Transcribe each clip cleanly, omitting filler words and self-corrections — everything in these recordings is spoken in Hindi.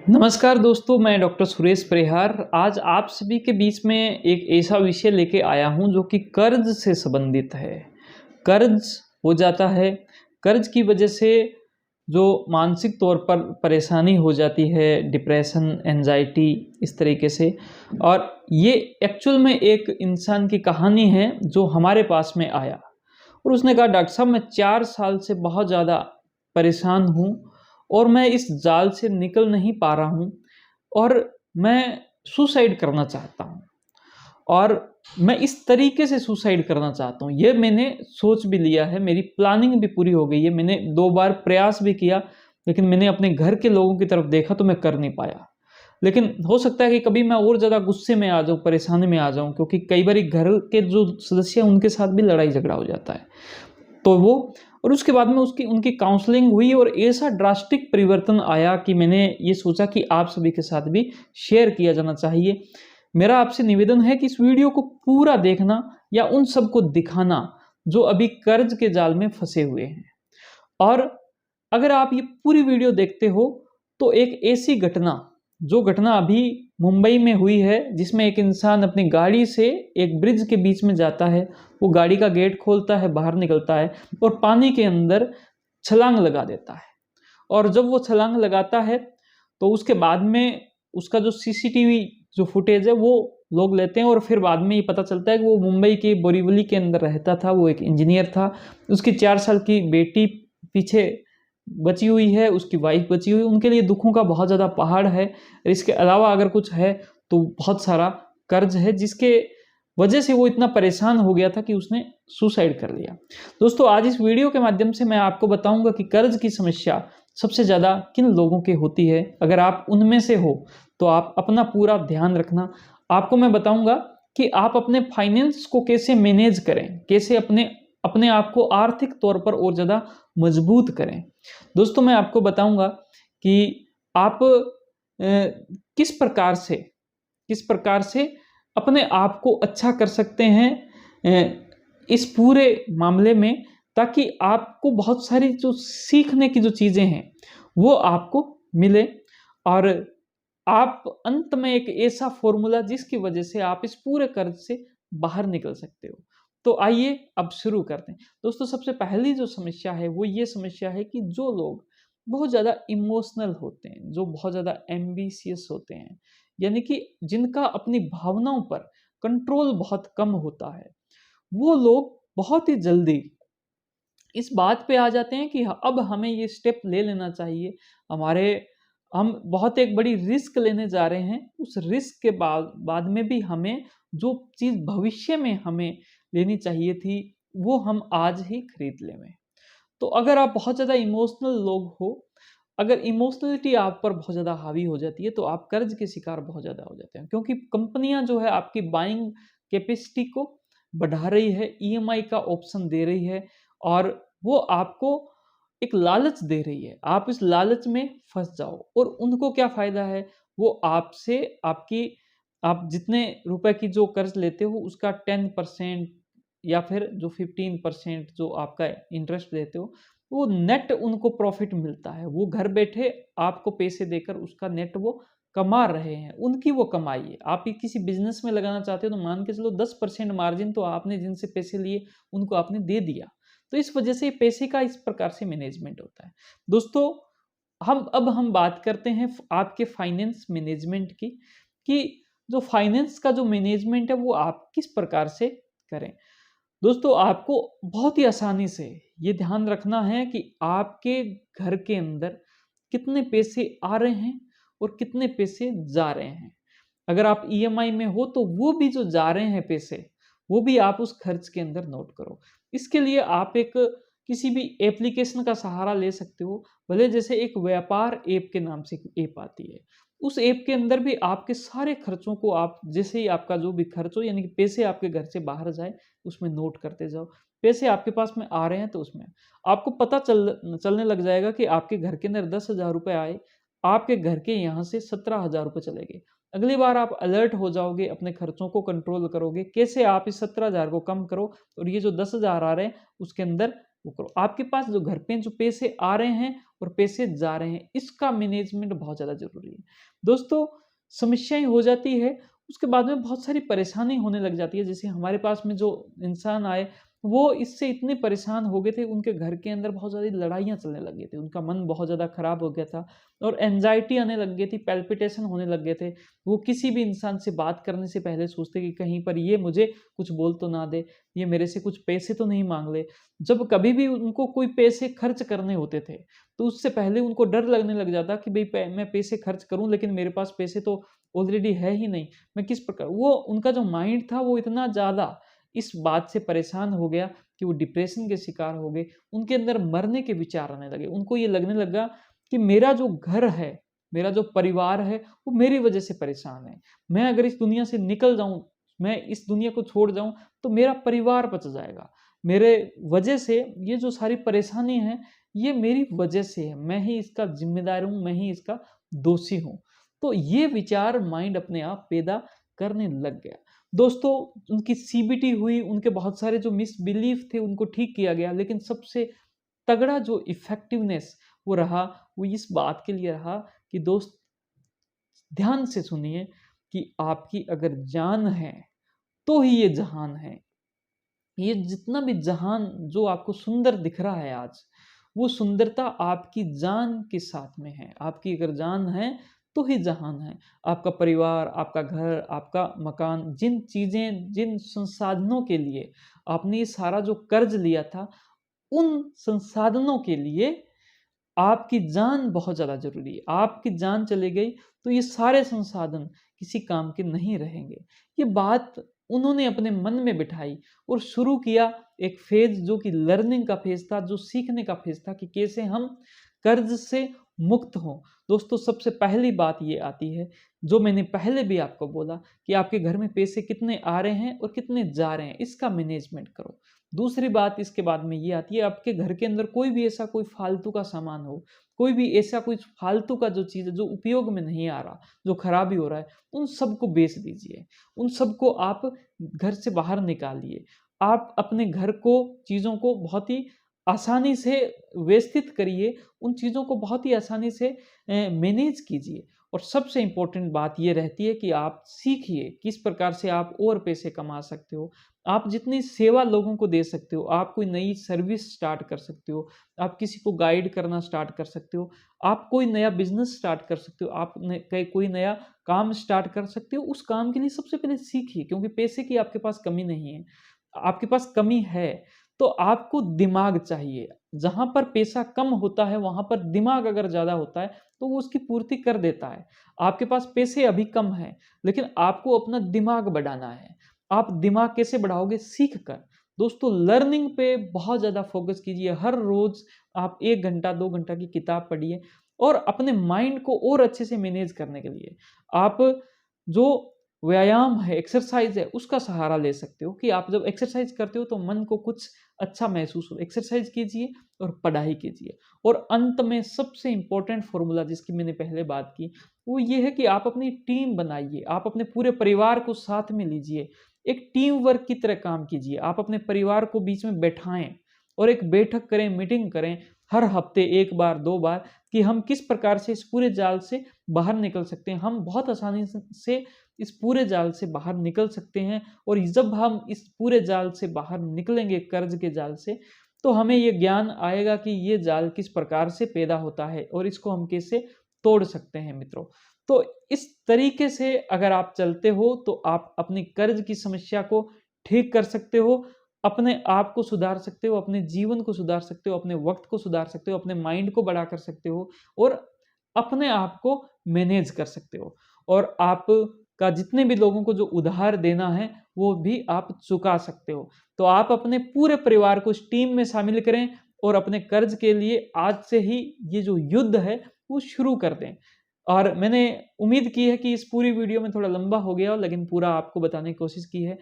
नमस्कार दोस्तों, मैं डॉक्टर सुरेश परिहार आज आप सभी के बीच में एक ऐसा विषय लेके आया हूं जो कि कर्ज से संबंधित है। कर्ज हो जाता है, कर्ज की वजह से जो मानसिक तौर पर परेशानी हो जाती है, डिप्रेशन, एंजाइटी इस तरीके से। और ये एक्चुअल में एक इंसान की कहानी है जो हमारे पास में आया और उसने कहा डॉक्टर साहब मैं 4 साल से बहुत ज़्यादा परेशान हूँ और मैं इस जाल से निकल नहीं पा रहा हूँ और मैं सुसाइड करना चाहता हूँ और मैं इस तरीके से सुसाइड करना चाहता हूँ। ये मैंने सोच भी लिया है, मेरी प्लानिंग भी पूरी हो गई है। मैंने 2 बार प्रयास भी किया, लेकिन मैंने अपने घर के लोगों की तरफ देखा तो मैं कर नहीं पाया। लेकिन हो सकता है कि कभी मैं और ज़्यादा गुस्से में आ जाऊँ, परेशानी में आ जाऊँ, क्योंकि कई बारी घर के जो सदस्य हैं उनके साथ भी लड़ाई झगड़ा हो जाता है। तो वो और उसके बाद में उसकी उनकी काउंसलिंग हुई और ऐसा ड्रास्टिक परिवर्तन आया कि मैंने ये सोचा कि आप सभी के साथ भी शेयर किया जाना चाहिए। मेरा आपसे निवेदन है कि इस वीडियो को पूरा देखना या उन सबको दिखाना जो अभी कर्ज के जाल में फंसे हुए हैं। और अगर आप ये पूरी वीडियो देखते हो तो एक ऐसी घटना, जो घटना अभी मुंबई में हुई है, जिसमें एक इंसान अपनी गाड़ी से एक ब्रिज के बीच में जाता है, वो गाड़ी का गेट खोलता है, बाहर निकलता है और पानी के अंदर छलांग लगा देता है। और जब वो छलांग लगाता है तो उसके बाद में उसका जो सीसीटीवी जो फुटेज है वो लोग लेते हैं और फिर बाद में ये पता चलता है कि वो मुंबई के बोरीवली के अंदर रहता था, वो एक इंजीनियर था। उसकी 4 साल की बेटी पीछे बची हुई है, उसकी वाइफ बची हुई है, उनके लिए दुखों का बहुत ज़्यादा पहाड़ है। इसके अलावा अगर कुछ है तो बहुत सारा कर्ज है, जिसके वजह से वो इतना परेशान हो गया था कि उसने सुसाइड कर लिया। दोस्तों, आज इस वीडियो के माध्यम से मैं आपको बताऊंगा कि कर्ज की समस्या सबसे ज़्यादा किन लोगों की होती है। अगर आप उनमें से हो तो आप अपना पूरा ध्यान रखना। आपको मैं बताऊंगा कि आप अपने फाइनेंस को कैसे मैनेज करें, कैसे अपने अपने आप को आर्थिक तौर पर और ज़्यादा मजबूत करें। दोस्तों, मैं आपको बताऊंगा कि आप किस प्रकार से किस प्रकार से अपने आप को अच्छा कर सकते हैं इस पूरे मामले में, ताकि आपको बहुत सारी जो सीखने की जो चीज़ें हैं वो आपको मिले और आप अंत में एक ऐसा फॉर्मूला जिसकी वजह से आप इस पूरे कर्ज से बाहर निकल सकते हो। तो आइए अब शुरू करते हैं। दोस्तों, सबसे पहली जो समस्या है वो ये समस्या है कि जो लोग बहुत ज़्यादा इमोशनल होते हैं, जो बहुत ज़्यादा एम्बिशियस होते हैं, यानी कि जिनका अपनी भावनाओं पर कंट्रोल बहुत कम होता है, वो लोग बहुत ही जल्दी इस बात पे आ जाते हैं कि अब हमें ये स्टेप ले लेना चाहिए। हमारे हम बहुत एक बड़ी रिस्क लेने जा रहे हैं। उस रिस्क के बाद बाद में भी हमें जो चीज़ भविष्य में हमें लेनी चाहिए थी, वो हम आज ही खरीद लें। तो अगर आप बहुत ज़्यादा इमोशनल लोग हो, अगर इमोशनलिटी आप पर बहुत ज़्यादा हावी हो जाती है, तो आप कर्ज के शिकार बहुत ज़्यादा हो जाते हैं। क्योंकि कंपनियाँ जो है आपकी बाइंग कैपेसिटी को बढ़ा रही है, ईएमआई का ऑप्शन दे रही है और वो आपको एक लालच दे रही है। आप इस लालच में फँस जाओ और उनको क्या फ़ायदा है, वो आपसे आपकी आप जितने रुपए की जो कर्ज लेते हो उसका 10% या फिर जो 15% जो आपका इंटरेस्ट देते हो, वो नेट उनको प्रॉफ़िट मिलता है। वो घर बैठे आपको पैसे देकर उसका नेट वो कमा रहे हैं, उनकी वो कमाई है। आप ये किसी बिज़नेस में लगाना चाहते हो तो मान के चलो 10% मार्जिन तो आपने जिनसे पैसे लिए उनको आपने दे दिया। तो इस वजह से पैसे का इस प्रकार से मैनेजमेंट होता है। दोस्तों, हम बात करते हैं आपके फाइनेंस मैनेजमेंट की, कि जो फाइनेंस का जो मैनेजमेंट है वो आप किस प्रकार से करें। दोस्तों, आपको बहुत ही आसानी से ये ध्यान रखना है कि आपके घर के अंदर कितने पैसे आ रहे हैं और कितने पैसे जा रहे हैं। अगर आप ईएमआई में हो तो वो भी जो जा रहे हैं पैसे, वो भी आप उस खर्च के अंदर नोट करो। इसके लिए आप एक किसी भी एप्लीकेशन का सहारा ले सकते हो। भले जैसे एक व्यापार ऐप के नाम से एक ऐप आती है, उस ऐप के अंदर भी आपके सारे खर्चों को आप जैसे ही आपका जो भी खर्च हो, यानी कि पैसे आपके घर से बाहर जाए, उसमें नोट करते जाओ। पैसे आपके पास में आ रहे हैं तो उसमें आपको पता चलने लग जाएगा कि आपके घर के अंदर 10,000 रुपए आए, आपके घर के यहाँ से 17,000 रुपए चले गए। अगली बार आप अलर्ट हो जाओगे, अपने खर्चों को कंट्रोल करोगे, कैसे आप इस 17,000 को कम करो और ये जो 10,000 आ रहे हैं उसके अंदर वो करो। आपके पास जो घर पे जो पैसे आ रहे हैं और पैसे जा रहे हैं, इसका मैनेजमेंट बहुत ज़्यादा ज़रूरी है। दोस्तों, समस्याएँ हो जाती है, उसके बाद में बहुत सारी परेशानी होने लग जाती है। जैसे हमारे पास में जो इंसान आए, वो इससे इतने परेशान हो गए थे, उनके घर के अंदर बहुत ज़्यादा लड़ाइयाँ चलने लग गई थी, उनका मन बहुत ज़्यादा खराब हो गया था और एंग्ज़ायटी आने लग गई थी, पैल्पिटेशन होने लग गए थे। वो किसी भी इंसान से बात करने से पहले सोचते कि कहीं पर ये मुझे कुछ बोल तो ना दे, ये मेरे से कुछ पैसे तो नहीं माँग ले। जब कभी भी उनको कोई पैसे खर्च करने होते थे, तो उससे पहले उनको डर लगने लग जाता कि भई मैं पैसे खर्च करूँ, लेकिन मेरे पास पैसे तो ऑलरेडी है ही नहीं, मैं किस प्रकार, वो उनका जो माइंड था वो इतना ज़्यादा इस बात से परेशान हो गया कि वो डिप्रेशन के शिकार हो गए। उनके अंदर मरने के विचार आने लगे। उनको ये लगने लगा कि मेरा जो घर है, मेरा जो परिवार है, वो मेरी वजह से परेशान है। मैं अगर इस दुनिया से निकल जाऊँ, मैं इस दुनिया को छोड़ जाऊँ, तो मेरा परिवार बच जाएगा। मेरे वजह से ये जो सारी परेशानी है, ये मेरी वजह से है। मैं ही इसका ज़िम्मेदार हूँ, मैं ही इसका दोषी हूँ। तो ये विचार माइंड अपने आप पैदा करने लग गया। दोस्तों, उनकी सीबीटी हुई, उनके बहुत सारे जो मिसबिलीफ थे उनको ठीक किया गया, लेकिन सबसे तगड़ा जो इफ़ेक्टिवनेस वो रहा, वो इस बात के लिए रहा कि दोस्त, ध्यान से सुनिए कि आपकी अगर जान है, तो ही ये जहान है। ये जितना भी जहान जो आपको सुंदर दिख रहा है आज, वो सुंदरता आपकी जान के साथ में है। आपकी अगर जान है, तो ही जहान है। आपका परिवार, आपका घर, आपका मकान, जिन चीज़ें, जिन संसाधनों के लिए आपने ये सारा जो कर्ज लिया था, उन संसाधनों के लिए आपकी जान बहुत ज़्यादा ज़रूरी है। आपकी जान चली गई, तो ये सारे संसाधन किसी काम के नहीं रहेंगे। ये बात उन्होंने अपने मन में बिठाई और शुरू किया एक फ़ेज़, जो कि लर्निंग का फ़ेज़ था, जो सीखने का फ़ेज़ था कि कैसे हम कर्ज़ से मुक्त हों। दोस्तों, सबसे पहली बात ये आती है, जो मैंने पहले भी आपको बोला, कि आपके घर में पैसे कितने आ रहे हैं और कितने जा रहे हैं, इसका मैनेजमेंट करो। दूसरी बात इसके बाद में ये आती है, आपके घर के अंदर कोई भी ऐसा कोई फालतू का सामान हो, कोई भी ऐसा कोई फालतू का जो चीज़ है, जो उपयोग में नहीं आ रहा, जो खराबी हो रहा है, उन सबको बेच दीजिए। उन सबको आप घर से बाहर निकालिए। आप अपने घर को, चीज़ों को बहुत ही आसानी से व्यवस्थित करिए, उन चीज़ों को बहुत ही आसानी से मैनेज कीजिए। और सबसे इम्पोर्टेंट बात ये रहती है कि आप सीखिए किस प्रकार से आप और पैसे कमा सकते हो। आप जितनी सेवा लोगों को दे सकते हो, आप कोई नई सर्विस स्टार्ट कर सकते हो, आप किसी को गाइड करना स्टार्ट कर सकते हो, आप कोई नया बिज़नेस स्टार्ट कर सकते हो, आप कोई नया काम स्टार्ट कर सकते हो। उस काम के लिए सबसे पहले सीखिए, क्योंकि पैसे की आपके पास कमी नहीं है। आपके पास कमी है, तो आपको दिमाग चाहिए। जहाँ पर पैसा कम होता है, वहाँ पर दिमाग अगर ज़्यादा होता है, तो वो उसकी पूर्ति कर देता है। आपके पास पैसे अभी कम हैं, लेकिन आपको अपना दिमाग बढ़ाना है। आप दिमाग कैसे बढ़ाओगे? सीख कर। दोस्तों, लर्निंग पे बहुत ज़्यादा फ़ोकस कीजिए। हर रोज़ आप 1 घंटा, 2 घंटा की किताब पढ़िए और अपने माइंड को और अच्छे से मैनेज करने के लिए आप जो व्यायाम है, एक्सरसाइज़ है, उसका सहारा ले सकते हो कि आप जब एक्सरसाइज़ करते हो तो मन को कुछ अच्छा महसूस हो। एक्सरसाइज़ कीजिए और पढ़ाई कीजिए। और अंत में सबसे इम्पोर्टेंट फ़ॉर्मूला जिसकी मैंने पहले बात की, वो ये है कि आप अपनी टीम बनाइए। आप अपने पूरे परिवार को साथ में लीजिए। एक टीम वर्क की तरह काम कीजिए। आप अपने परिवार को बीच में बैठाएँ और एक बैठक करें, मीटिंग करें हर हफ्ते 1 बार, 2 बार, कि हम किस प्रकार से इस पूरे जाल से बाहर निकल सकते हैं। हम बहुत आसानी से इस पूरे जाल से बाहर निकल सकते हैं। और जब हम इस पूरे जाल से बाहर निकलेंगे, कर्ज के जाल से, तो हमें ये ज्ञान आएगा कि ये जाल किस प्रकार से पैदा होता है और इसको हम कैसे तोड़ सकते हैं मित्रों। तो इस तरीके से अगर आप चलते हो, तो आप अपनी कर्ज की समस्या को ठीक कर सकते हो, अपने आप को सुधार सकते हो, अपने जीवन को सुधार सकते हो, अपने वक्त को सुधार सकते हो, अपने माइंड को बड़ा कर सकते हो और अपने आप को मैनेज कर सकते हो। और आपका जितने भी लोगों को जो उधार देना है, वो भी आप चुका सकते हो। तो आप अपने पूरे परिवार को इस टीम में शामिल करें और अपने कर्ज के लिए आज से ही ये जो युद्ध है, वो शुरू कर दें। और मैंने उम्मीद की है कि इस पूरी वीडियो में थोड़ा लंबा हो गया हो, लेकिन पूरा आपको बताने की कोशिश की है।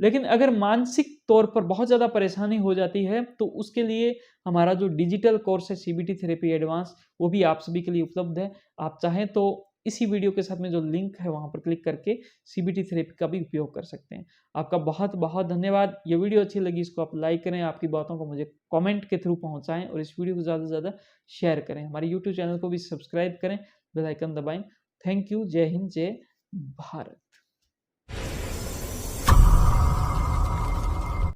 लेकिन अगर मानसिक तौर पर बहुत ज़्यादा परेशानी हो जाती है, तो उसके लिए हमारा जो डिजिटल कोर्स है सीबीटी थेरेपी एडवांस, वो भी आप सभी के लिए उपलब्ध है। आप चाहें तो इसी वीडियो के साथ में जो लिंक है वहाँ पर क्लिक करके CBT थेरेपी का भी उपयोग कर सकते हैं। आपका बहुत बहुत धन्यवाद। ये वीडियो अच्छी लगी इसको आप लाइक करें, आपकी बातों को मुझे कमेंट के थ्रू पहुँचाएँ और इस वीडियो को ज़्यादा से ज़्यादा शेयर करें। हमारे यूट्यूब चैनल को भी सब्सक्राइब करें, बेल आइकन दबाएँ। Thank you. जय हिंद, जय भारत।